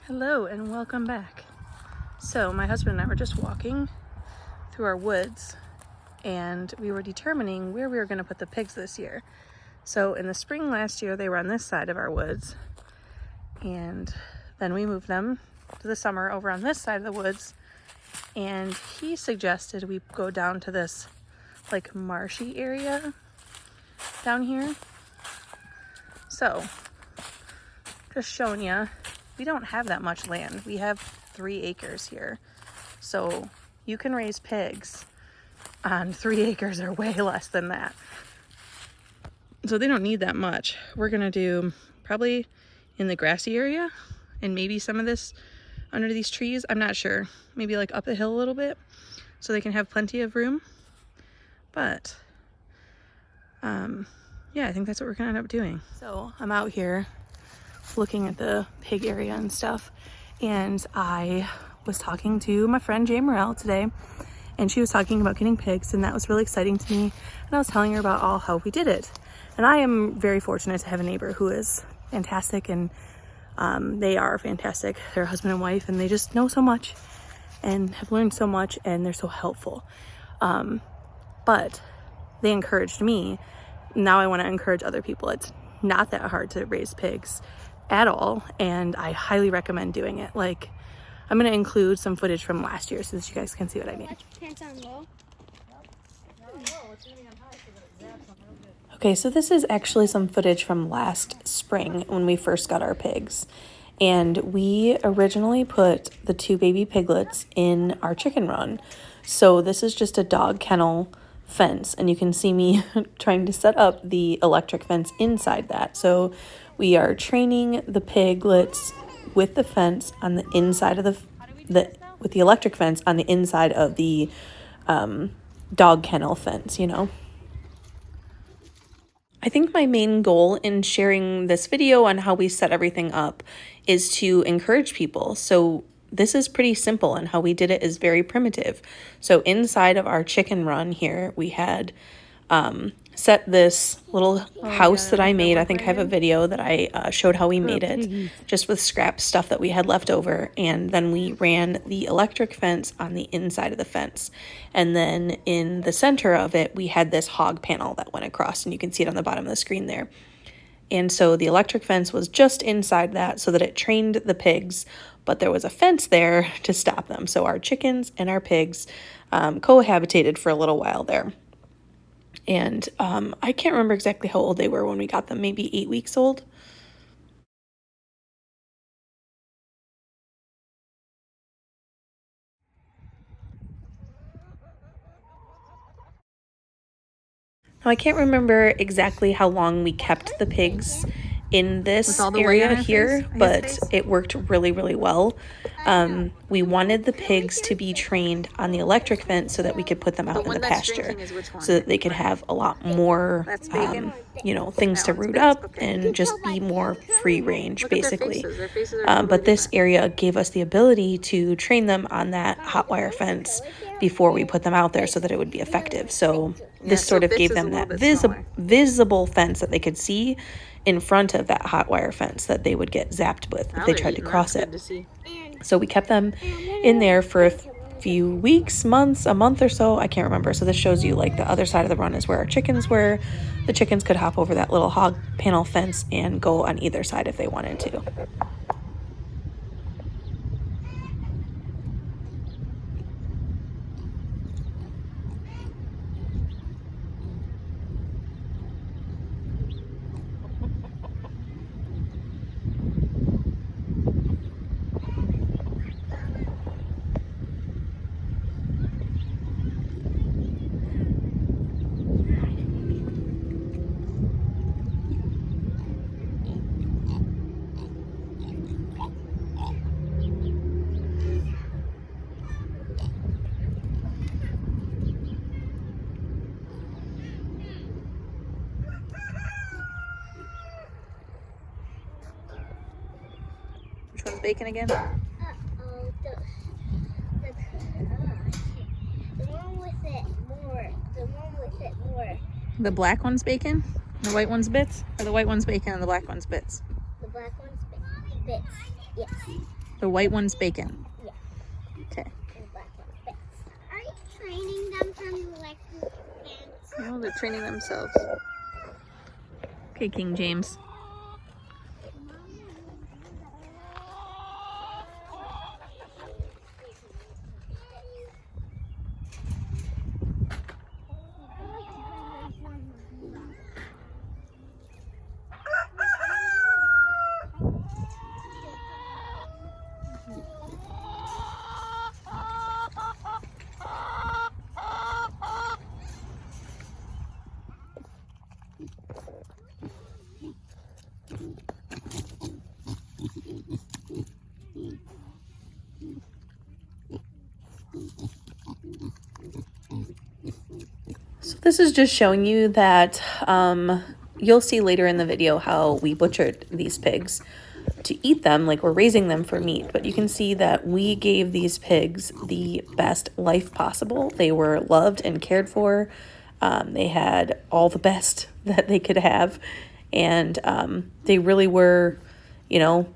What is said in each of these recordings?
Hello and welcome back. So my husband and I were just walking through our woods and we were determining where we were going to put the pigs this year. So in the spring last year they were on this side of our woods, and then we moved them to the summer over on this side of the woods, and he suggested we go down to this like marshy area down here. So just showing you, we don't have that much land. We have 3 acres here. So you can raise pigs on 3 acres or way less than that. So they don't need that much. We're gonna do probably in the grassy area and maybe some of this under these trees. I'm not sure. Maybe like up the hill a little bit so they can have plenty of room. But yeah, I think that's what we're gonna end up doing. So I'm out here looking at the pig area and stuff, and I was talking to my friend Jay Morrell today, and she was talking about getting pigs, and that was really exciting to me, and I was telling her about all how we did it. And I am very fortunate to have a neighbor who is fantastic, and they are fantastic. They're a husband and wife, and they just know so much and have learned so much, and they're so helpful. But they encouraged me. Now I want to encourage other people. It's not that hard to raise pigs at all, and I highly recommend doing it. Like, I'm going to include some footage from last year so that you guys can see what I mean. Okay, so this is actually some footage from last spring when we first got our pigs, and we originally put the 2 baby piglets in our chicken run. So this is just a dog kennel fence, and you can see me trying to set up the electric fence inside that. So we are training the piglets with the fence on the inside of with the electric fence on the inside of the dog kennel fence, you know. I think my main goal in sharing this video on how we set everything up is to encourage people. So this is pretty simple, and how we did it is very primitive. So inside of our chicken run here, we had set this little house that I made. I think I have a video that I showed how we made it, just with scrap stuff that we had left over. And then we ran the electric fence on the inside of the fence. And then in the center of it, we had this hog panel that went across, and you can see it on the bottom of the screen there. And so the electric fence was just inside that so that it trained the pigs, but there was a fence there to stop them. So our chickens and our pigs cohabitated for a little while there. And I can't remember exactly how old they were when we got them, maybe 8 weeks old. Now, I can't remember exactly how long we kept the pigs in this area here, but it worked really, really well. We wanted the pigs to be trained on the electric fence so that we could put them out in the pasture, so that they could have a lot more, you know, things to root up and just be more free range, basically. But this area gave us the ability to train them on that hot wire fence before we put them out there so that it would be effective. So this sort of gave them that visible fence that they could see in front of that hot wire fence that they would get zapped with if they tried to cross it. So we kept them in there for a few weeks, months, a month or so, I can't remember. So this shows you like the other side of the run is where our chickens were. The chickens could hop over that little hog panel fence and go on either side if they wanted to. Which one's bacon again? The one with it more. The one with it more. The black one's bacon? The white one's bits? Or the white one's bacon and the black one's bits? The black one's bits. Yes. The white one's bacon. Yeah. Okay. And the black one's bits. Are you training them from electric fence? Oh, they're training themselves. Okay, King James. So this is just showing you that you'll see later in the video how we butchered these pigs to eat them, like we're raising them for meat. But you can see that we gave these pigs the best life possible. They were loved and cared for. They had all the best that they could have. And they really were, you know,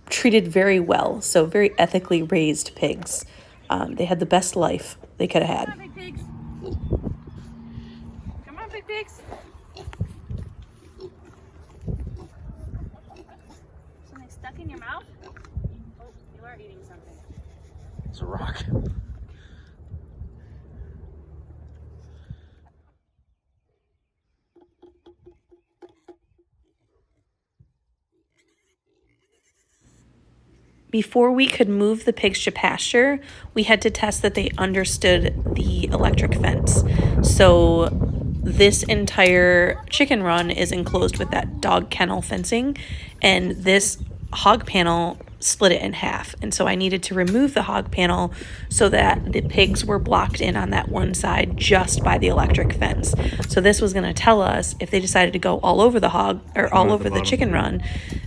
treated very well. So very ethically raised pigs. They had the best life they could have had. Come on, big pigs. Come on, big pigs. Something stuck in your mouth? Oh, you are eating something. It's a rock. Before we could move the pigs to pasture, we had to test that they understood the electric fence. So this entire chicken run is enclosed with that dog kennel fencing, and this hog panel split it in half. And so I needed to remove the hog panel so that the pigs were blocked in on that one side just by the electric fence. So this was going to tell us if they decided to go all over the hog or all over the chicken run,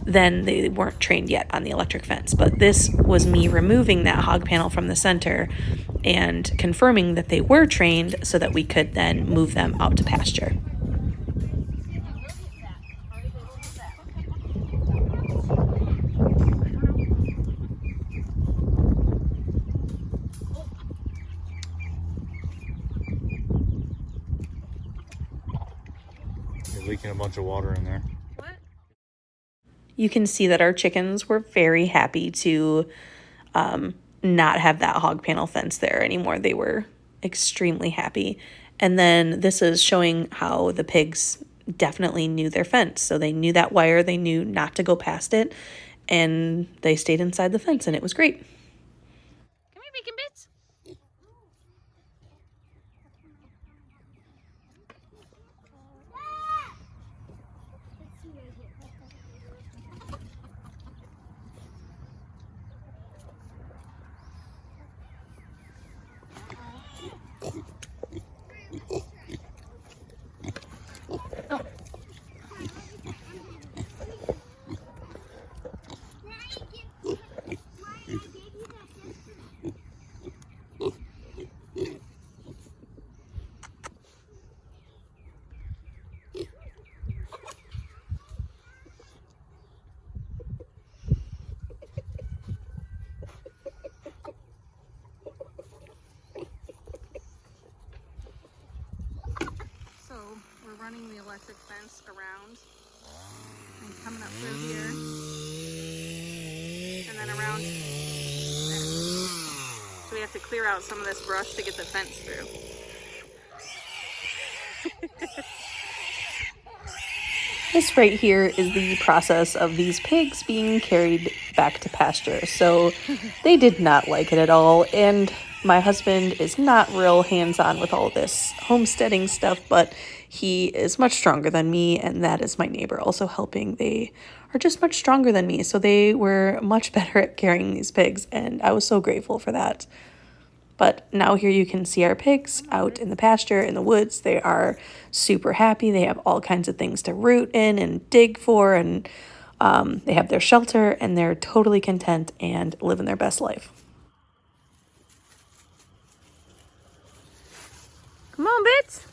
then they weren't trained yet on the electric fence. But this was me removing that hog panel from the center and confirming that they were trained so that we could then move them out to pasture. You're leaking a bunch of water in there. You can see that our chickens were very happy to not have that hog panel fence there anymore. They were extremely happy. And then this is showing how the pigs definitely knew their fence. So they knew that wire, they knew not to go past it, and they stayed inside the fence, and it was great. Come here, bacon bits. So we're running the electric fence around and coming up through here and then around there. So we have to clear out some of this brush to get the fence through. This right here is the process of these pigs being carried back to pasture. So they did not like it at all, and my husband is not real hands-on with all this homesteading stuff, but he is much stronger than me, and that is my neighbor also helping. They are just much stronger than me, so they were much better at carrying these pigs, and I was so grateful for that. But now here you can see our pigs out in the pasture, in the woods. They are super happy. They have all kinds of things to root in and dig for, and they have their shelter, and they're totally content and living their best life. Come on, Bits.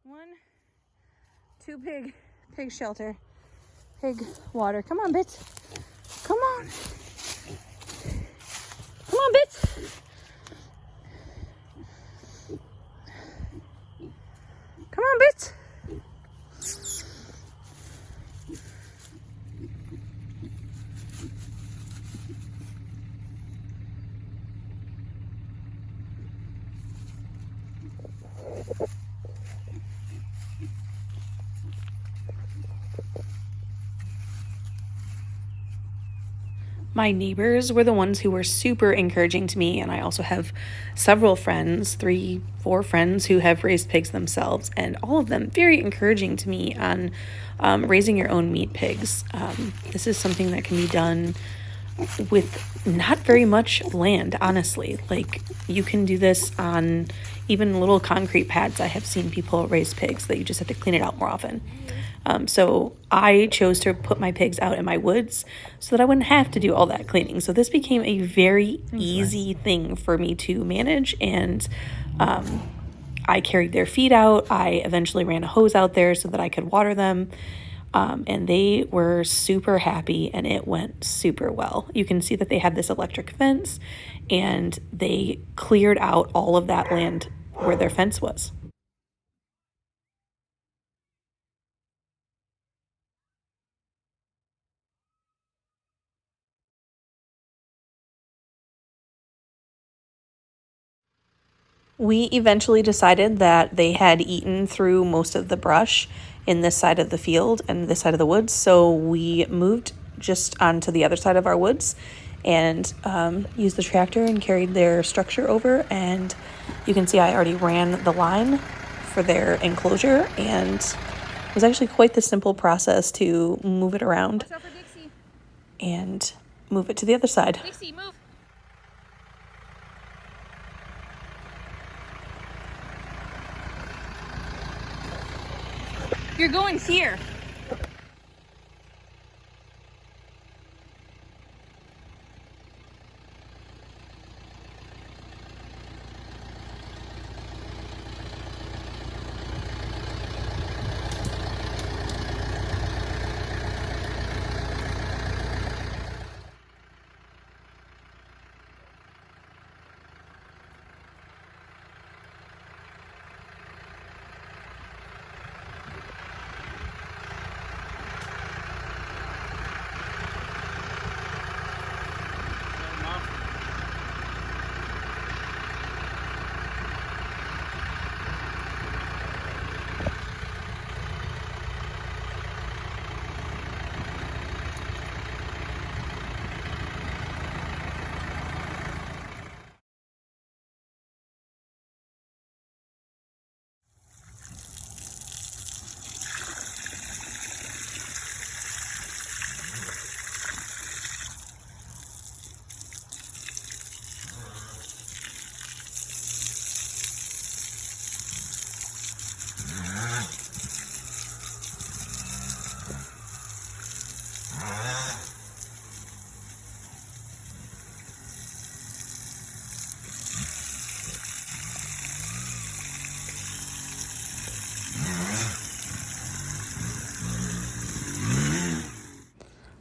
1, 2 pig shelter, pig water. Come on, Bits. Come on. Come on, Bits. Come on, Bits. My neighbors were the ones who were super encouraging to me, and I also have several friends, 3, 4 friends who have raised pigs themselves, and all of them very encouraging to me on raising your own meat pigs. This is something that can be done with not very much land, honestly. Like, you can do this on even little concrete pads. I have seen people raise pigs that you just have to clean it out more often. So I chose to put my pigs out in my woods so that I wouldn't have to do all that cleaning. So this became a very easy thing for me to manage, and I carried their feed out. I eventually ran a hose out there so that I could water them, and they were super happy, and it went super well. You can see that they had this electric fence, and they cleared out all of that land where their fence was. We eventually decided that they had eaten through most of the brush in this side of the field and this side of the woods, so we moved just onto the other side of our woods and used the tractor and carried their structure over. And you can see I already ran the line for their enclosure, and it was actually quite the simple process to move it around and move it to the other side. Dixie, move. You're going here.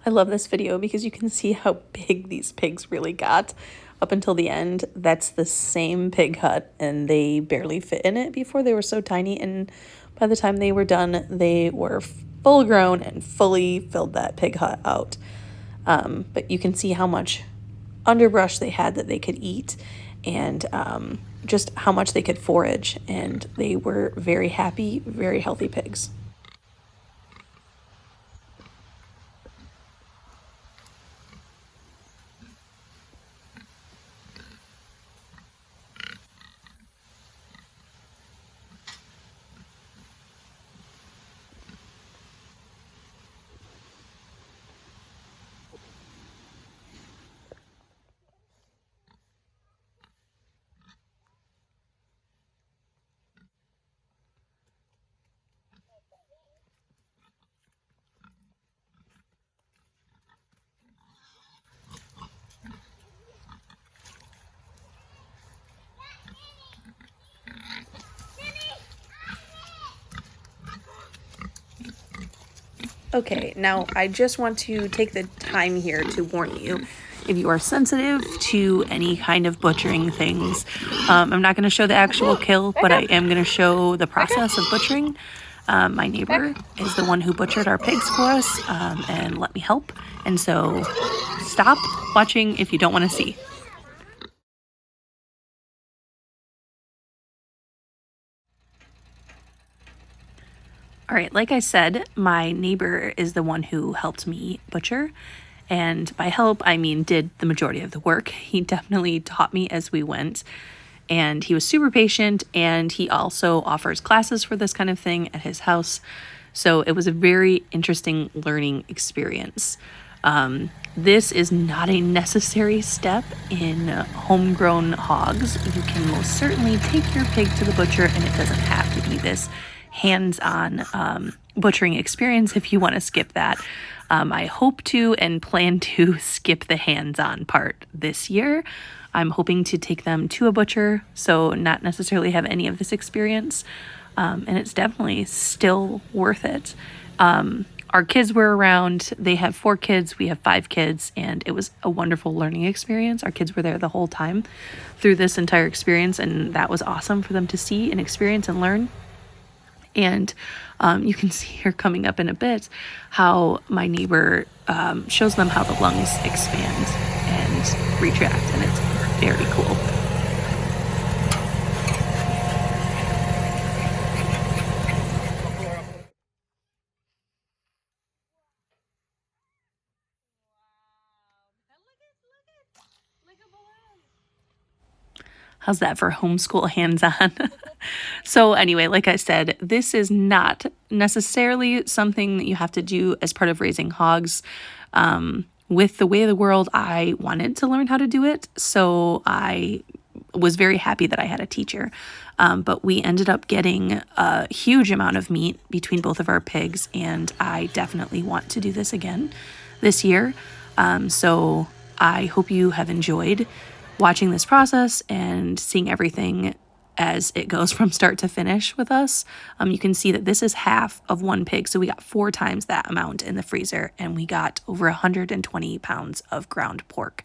I love this video because you can see how big these pigs really got up until the end. That's the same pig hut, and they barely fit in it before. They were so tiny, and by the time they were done, they were full grown and fully filled that pig hut out. But you can see how much underbrush they had that they could eat, and just how much they could forage, and they were very happy, very healthy pigs. Okay, now I just want to take the time here to warn you. If you are sensitive to any kind of butchering things, I'm not going to show the actual kill, but I am going to show the process of butchering. My neighbor is the one who butchered our pigs for us and let me help. And so stop watching if you don't want to see. All right, like I said, my neighbor is the one who helped me butcher. And by help, I mean did the majority of the work. He definitely taught me as we went. And he was super patient, and he also offers classes for this kind of thing at his house. So it was a very interesting learning experience. This is not a necessary step in homegrown hogs. You can most certainly take your pig to the butcher, and it doesn't have to be this hands-on butchering experience if you want to skip that. I hope to and plan to skip the hands-on part this year. I'm hoping to take them to a butcher, so not necessarily have any of this experience. And it's definitely still worth it. Our kids were around. They have 4 kids. We have 5 kids, and it was a wonderful learning experience. Our kids were there the whole time through this entire experience, and that was awesome for them to see and experience and learn. And you can see here coming up in a bit how my neighbor shows them how the lungs expand and retract, and it's very cool. How's that for homeschool hands-on? So anyway, like I said, this is not necessarily something that you have to do as part of raising hogs. With the way of the world, I wanted to learn how to do it, so I was very happy that I had a teacher. But we ended up getting a huge amount of meat between both of our pigs, and I definitely want to do this again this year. So I hope you have enjoyed watching this process and seeing everything as it goes from start to finish with us. You can see that this is half of one pig, so we got 4 times that amount in the freezer, and we got over 120 pounds of ground pork.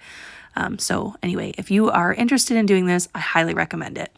So anyway, if you are interested in doing this, I highly recommend it.